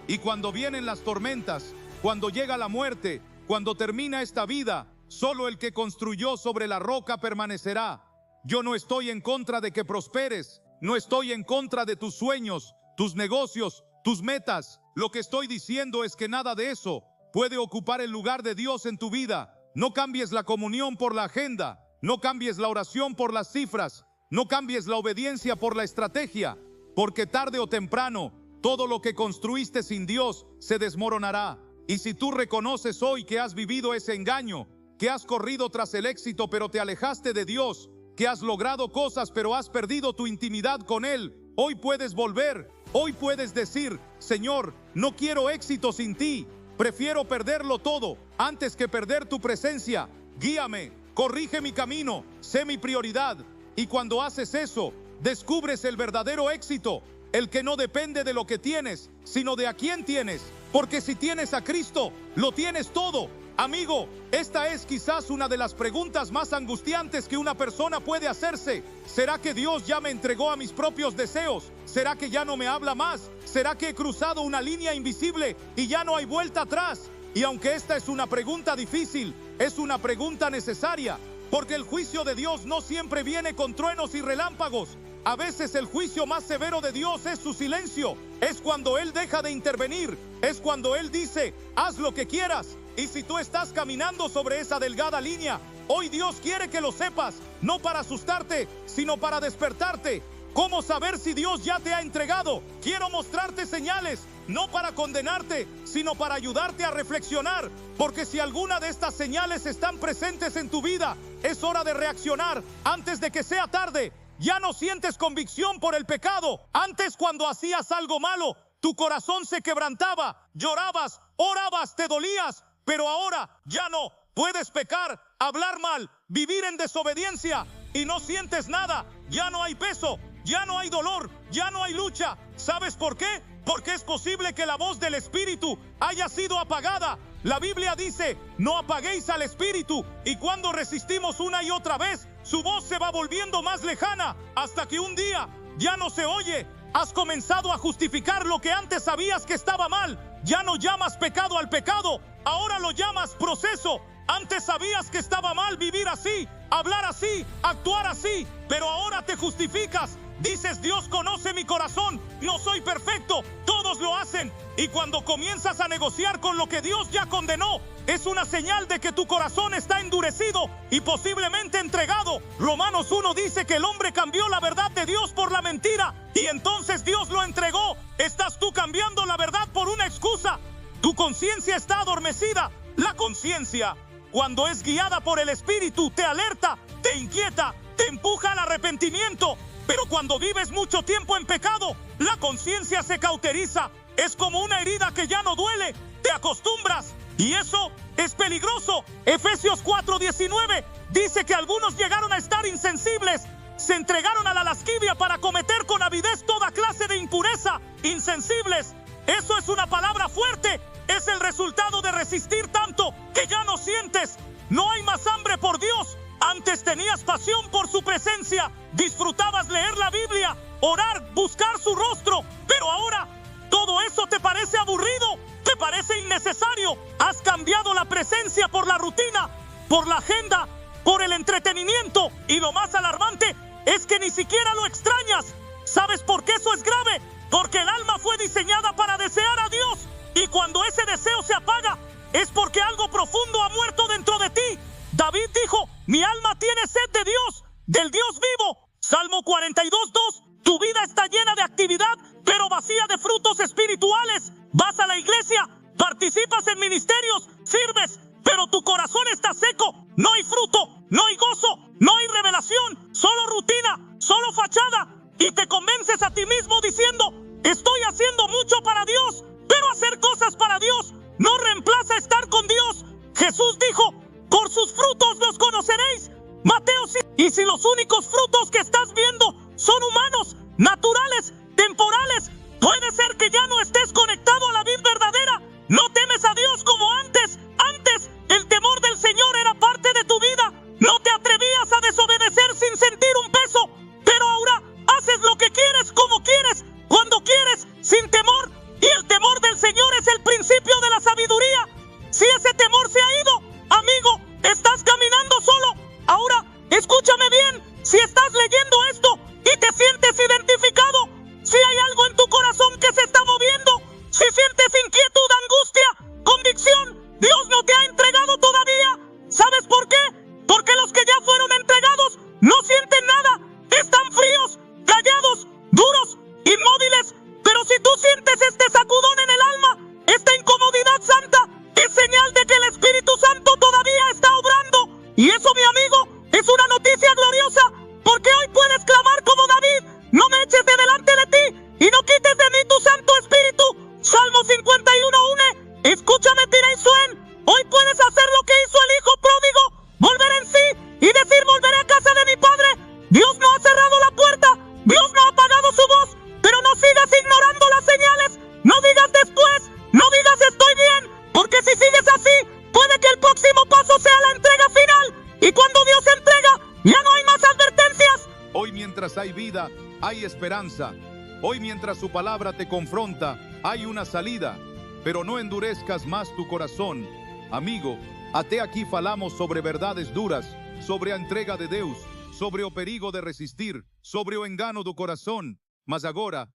Y cuando vienen las tormentas, cuando llega la muerte, cuando termina esta vida, Solo el que construyó sobre la roca permanecerá. Yo no estoy en contra de que prosperes, no estoy en contra de tus sueños, tus negocios, tus metas. Lo que estoy diciendo es que nada de eso puede ocupar el lugar de Dios en tu vida. No cambies la comunión por la agenda, no cambies la oración por las cifras, no cambies la obediencia por la estrategia, porque tarde o temprano todo lo que construiste sin Dios se desmoronará. Y si tú reconoces hoy que has vivido ese engaño, que has corrido tras el éxito pero te alejaste de Dios, que has logrado cosas pero has perdido tu intimidad con Él, hoy puedes volver. Hoy puedes decir: Señor, no quiero éxito sin ti. Prefiero perderlo todo antes que perder tu presencia. Guíame, corrige mi camino, sé mi prioridad. Y cuando haces eso, descubres el verdadero éxito, el que no depende de lo que tienes, sino de a quién tienes. Porque si tienes a Cristo, lo tienes todo. Amigo, esta es quizás una de las preguntas más angustiantes que una persona puede hacerse. ¿Será que Dios ya me entregó a mis propios deseos? ¿Será que ya no me habla más? ¿Será que he cruzado una línea invisible y ya no hay vuelta atrás? Y aunque esta es una pregunta difícil, es una pregunta necesaria, porque el juicio de Dios no siempre viene con truenos y relámpagos. A veces el juicio más severo de Dios es su silencio. Es cuando Él deja de intervenir. Es cuando Él dice: haz lo que quieras. Y si tú estás caminando sobre esa delgada línea, hoy Dios quiere que lo sepas, no para asustarte, sino para despertarte. ¿Cómo saber si Dios ya te ha entregado? Quiero mostrarte señales, no para condenarte, sino para ayudarte a reflexionar. Porque si alguna de estas señales están presentes en tu vida, es hora de reaccionar antes de que sea tarde. Ya no sientes convicción por el pecado. Antes, cuando hacías algo malo, tu corazón se quebrantaba, llorabas, orabas, te dolías. Pero ahora ya no. Puedes pecar, hablar mal, vivir en desobediencia y no sientes nada. Ya no hay peso, ya no hay dolor, ya no hay lucha. ¿Sabes por qué? Porque es posible que la voz del Espíritu haya sido apagada. La Biblia dice: no apaguéis al Espíritu. Y cuando resistimos una y otra vez, su voz se va volviendo más lejana, hasta que un día ya no se oye. Has comenzado a justificar lo que antes sabías que estaba mal. Ya no llamas pecado al pecado, ahora lo llamas proceso. Antes sabías que estaba mal vivir así, hablar así, actuar así, pero ahora te justificas. Dices: Dios conoce mi corazón, no soy perfecto, todos lo hacen. Y cuando comienzas a negociar con lo que Dios ya condenó, es una señal de que tu corazón está endurecido y posiblemente entregado. Romanos 1 dice que el hombre cambió la verdad de Dios por la mentira, y entonces Dios lo entregó. ¿Estás tú cambiando la verdad por una excusa? Tu conciencia está adormecida. La conciencia, cuando es guiada por el Espíritu, te alerta, te inquieta, te empuja al arrepentimiento. Pero cuando vives mucho tiempo en pecado, la conciencia se cauteriza. Es como una herida que ya no duele. Te acostumbras. Y eso es peligroso. Efesios 4:19 dice que algunos llegaron a estar insensibles. Se entregaron a la lascivia para cometer con avidez toda clase de impureza. Insensibles. Eso es una palabra fuerte. Es el resultado de resistir tanto que ya no sientes. No hay más hambre por Dios. Antes tenías pasión por su presencia. Disfrutabas leer la Biblia, orar, buscar su rostro. Pero ahora todo eso te parece aburrido, te parece innecesario. Has cambiado la presencia por la rutina, por la agenda, por el entretenimiento. Y lo más alarmante es que ni siquiera lo extrañas. ¿Sabes por qué eso es grave? Porque el alma fue diseñada para desear a Dios. Y cuando ese deseo se apaga, es porque algo profundo ha muerto dentro de ti. David dijo: mi alma tiene sed de Dios, del Dios vivo. Salmo 42:2. Tu vida está llena de actividad, pero vacía de frutos espirituales. Vas a la iglesia, participas en ministerios, sirves, pero tu corazón está seco. No hay fruto, no hay gozo, no hay revelación, solo rutina, solo fachada. Y te convences a ti mismo diciendo: estoy haciendo mucho para Dios. Pero hacer cosas para Dios no reemplaza estar con Dios. Jesús dijo: por sus frutos los conoceréis. Mateo 5. Y si los únicos frutos que estás viendo son humanos, naturales, temporales, puede ser que ya no estés conectado a la vid verdadera. No temes a Dios como antes. Antes, el temor del Señor era parte de tu vida. No te atrevías a desobedecer sin sentir un peso. Pero ahora haces lo que quieres, como quieres, cuando quieres, sin temor. Y el temor del Señor es el principio de la sabiduría. Si ese temor se ha ido, amigo, estás vida hay esperanza. Hoy, mientras su palabra te confronta, hay una salida. Pero no endurezcas más tu corazón. Amigo, até aquí falamos sobre verdades duras, sobre a entrega de Deus, sobre o perigo de resistir, sobre o engano do coração. Mas agora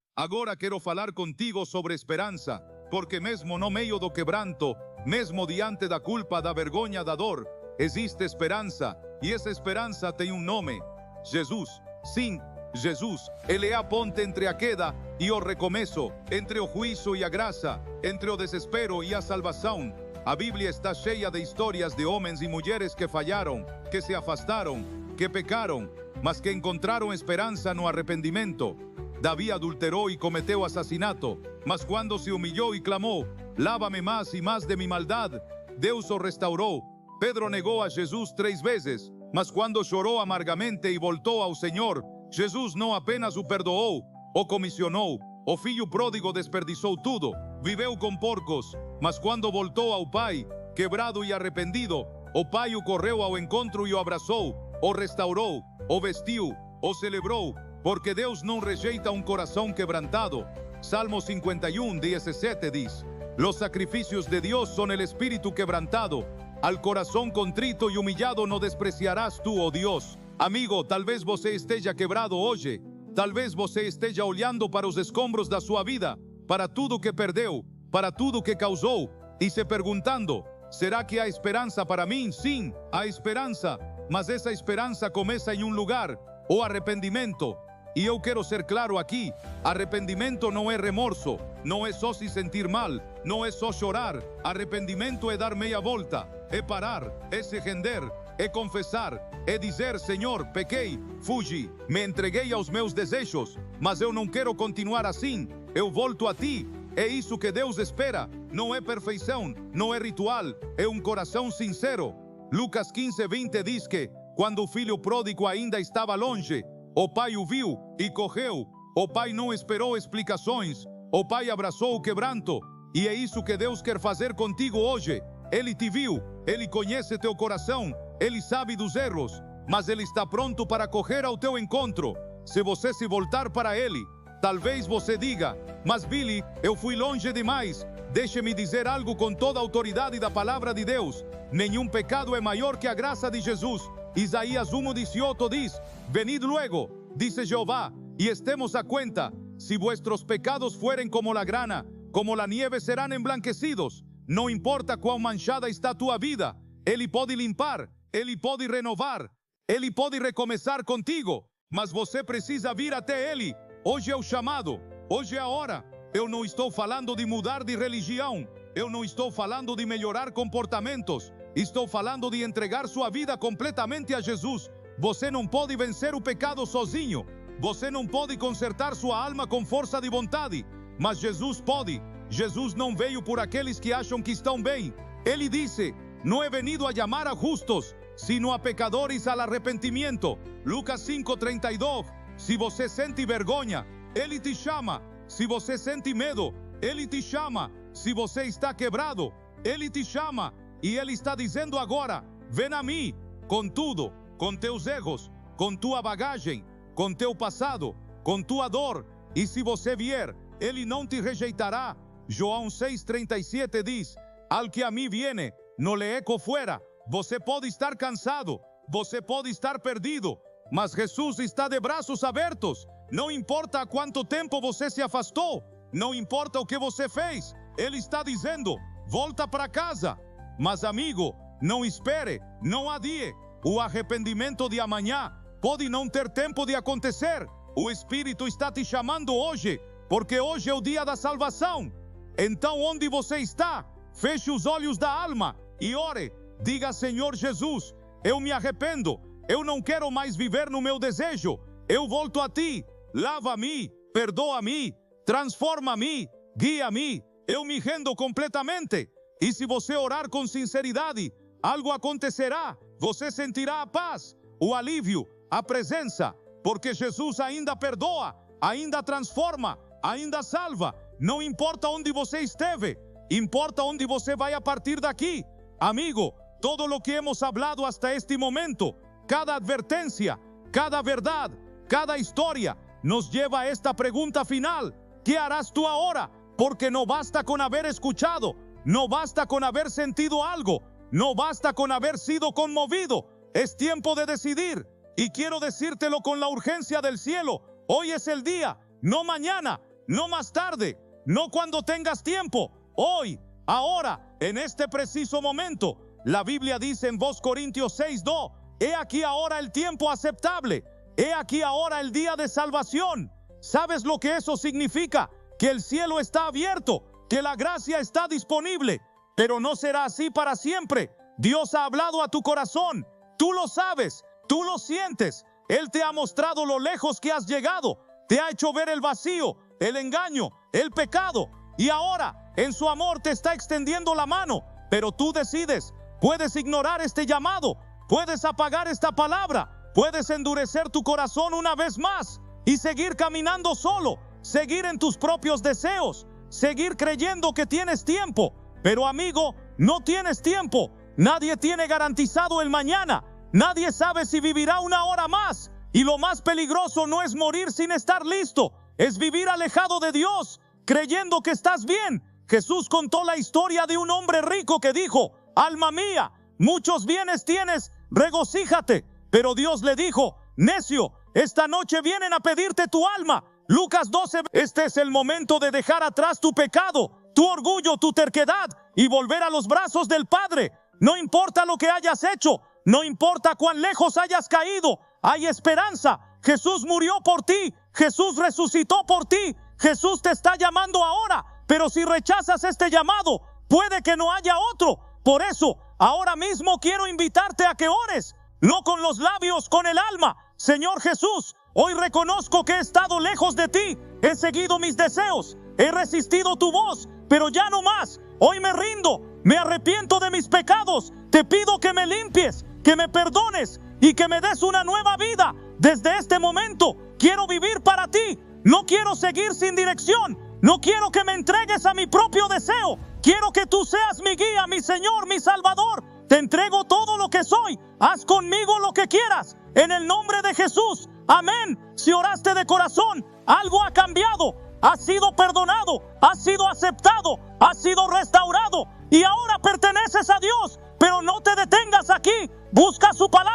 quero falar contigo sobre esperança, porque mesmo no meio do quebranto, mesmo diante da culpa, da vergonha, da dor, existe esperança, e essa esperança tem nome: Jesus. Sim, Jesus. Ele é a ponte entre a queda e o recomeço, entre o juízo e a graça, entre o desespero e a salvação. A Bíblia está cheia de histórias de homens e mulheres que falharam, que se afastaram, que pecaram, mas que encontraram esperança no arrependimento. Davi adulterou e cometeu assassinato, mas quando se humilhou e clamou: lava-me mais e mais de minha maldade, Deus o restaurou. Pedro negou a Jesus 3 vezes, mas quando chorou amargamente e voltou ao Senhor, Jesus não apenas o perdoou, o comissionou. O filho pródigo desperdiçou tudo, viveu com porcos, mas quando voltou ao Pai, quebrado e arrependido, o Pai o correu ao encontro e o abraçou, o restaurou, o vestiu, o celebrou, porque Deus não rejeita um coração quebrantado. Salmo 51:17 diz: Los sacrificios de Dios son el espíritu quebrantado, al corazón contrito e humillado no despreciarás tu, oh Dios. Amigo, talvez você esteja quebrado hoje. Talvez você esteja olhando para os escombros da sua vida, para tudo que perdeu, para tudo que causou, e se perguntando: será que há esperança para mim? Sim, há esperança, mas essa esperança começa em lugar: o arrependimento. E eu quero ser claro aqui: arrependimento não é remorso, não é só se sentir mal, não é só chorar. Arrependimento é dar meia volta, é parar, é se render, é confessar, é dizer: Senhor, pequei, fugi, me entreguei aos meus desejos, mas eu não quero continuar assim, eu volto a ti. É isso que Deus espera, não é perfeição, não é ritual, é coração sincero. Lucas 15:20 diz que, quando o filho pródigo ainda estava longe, o pai o viu e correu. O pai não esperou explicações, o pai abraçou o quebranto, e é isso que Deus quer fazer contigo hoje. Ele te viu, ele conhece teu coração, ele sabe dos erros, mas ele está pronto para correr ao teu encontro. Se você se voltar para ele, talvez você diga: mas Billy, eu fui longe demais. Deixe-me dizer algo com toda a autoridade da palavra de Deus: nenhum pecado é maior que a graça de Jesus. Isaías 1:18 diz: venid luego, dice Jehová, y estemos a cuenta. Si vuestros pecados fueren como la grana, como la nieve serán emblanquecidos. Não importa quão manchada está tua vida, ele pode limpar, ele pode renovar, ele pode recomeçar contigo, mas você precisa vir até ele. Hoje é o chamado, hoje é a hora. Eu não estou falando de mudar de religião, eu não estou falando de melhorar comportamentos, estou falando de entregar sua vida completamente a Jesus. Você não pode vencer o pecado sozinho, você não pode consertar sua alma com força de vontade, mas Jesus pode. Jesus não veio por aqueles que acham que estão bem. Ele disse: não é venido a chamar a justos, sino a pecadores al arrepentimiento. Lucas 5:32. Se você sente vergonha, ele te chama. Se você sente medo, ele te chama. Se você está quebrado, ele te chama. E ele está dizendo agora: vem a mim, com tudo, com teus erros, com tua bagagem, com teu passado, com tua dor. E se você vier, ele não te rejeitará. João 6:37 diz: al que a mim viene, não le eco fuera. Você pode estar cansado, você pode estar perdido, mas Jesus está de braços abertos. Não importa há quanto tempo você se afastou, não importa o que você fez, ele está dizendo: volta para casa. Mas amigo, não espere, não adie. O arrependimento de amanhã pode não ter tempo de acontecer. O Espírito está te chamando hoje, porque hoje é o dia da salvação. Então, onde você está, feche os olhos da alma e ore. Diga: Senhor Jesus, eu me arrependo, eu não quero mais viver no meu desejo, eu volto a ti. Lava-me, perdoa-me, transforma-me, guia-me, eu me rendo completamente. E se você orar com sinceridade, algo acontecerá. Você sentirá a paz, o alívio, a presença, porque Jesus ainda perdoa, ainda transforma, ainda salva. Não importa onde você esteve, importa onde você vai a partir daqui. Amigo, todo lo que hemos hablado hasta este momento, cada advertência, cada verdade, cada história, nos lleva a esta pregunta final: ¿qué harás tú ahora? Porque no basta con haber escuchado, no basta con haber sentido algo, no basta con haber sido conmovido. Es tiempo de decidir, y quiero decírtelo con la urgencia del cielo. Hoy es el día, no mañana, no más tarde, no cuando tengas tiempo. Hoy, ahora, en este preciso momento. La Biblia dice en 2 Corintios 6:2: he aquí ahora el tiempo aceptable, he aquí ahora el día de salvación. ¿Sabes lo que eso significa? Que el cielo está abierto, que la gracia está disponible, pero no será así para siempre. Dios ha hablado a tu corazón, tú lo sabes, tú lo sientes. Él te ha mostrado lo lejos que has llegado, te ha hecho ver el vacío, el engaño, el pecado, y ahora en su amor te está extendiendo la mano, pero tú decides. Puedes ignorar este llamado, puedes apagar esta palabra, puedes endurecer tu corazón una vez más y seguir caminando solo, seguir en tus propios deseos, seguir creyendo que tienes tiempo. Pero amigo, no tienes tiempo. Nadie tiene garantizado el mañana. Nadie sabe si vivirá una hora más. Y lo más peligroso no es morir sin estar listo, es vivir alejado de Dios, creyendo que estás bien. Jesús contó la historia de un hombre rico que dijo: alma mía, muchos bienes tienes, regocíjate. Pero Dios le dijo: necio, esta noche vienen a pedirte tu alma. Lucas 12. Este es el momento de dejar atrás tu pecado, tu orgullo, tu terquedad y volver a los brazos del Padre. No importa lo que hayas hecho, no importa cuán lejos hayas caído, hay esperanza. Jesús murió por ti, Jesús resucitó por ti, Jesús te está llamando ahora. Pero si rechazas este llamado, puede que no haya otro. Por eso, ahora mismo quiero invitarte a que ores, no con los labios, con el alma. Señor Jesús, hoy reconozco que he estado lejos de ti, he seguido mis deseos, he resistido tu voz, pero ya no más. Hoy me rindo, me arrepiento de mis pecados, te pido que me limpies, que me perdones y que me des una nueva vida. Desde este momento quiero vivir para ti, no quiero seguir sin dirección, no quiero que me entregues a mi propio deseo. Quiero que tú seas mi guía, mi Señor, mi Salvador. Te entrego todo lo que soy. Haz conmigo lo que quieras. En el nombre de Jesús. Amén. Si oraste de corazón, algo ha cambiado. Has sido perdonado. Has sido aceptado. Has sido restaurado. Y ahora perteneces a Dios. Pero no te detengas aquí. Busca su palabra.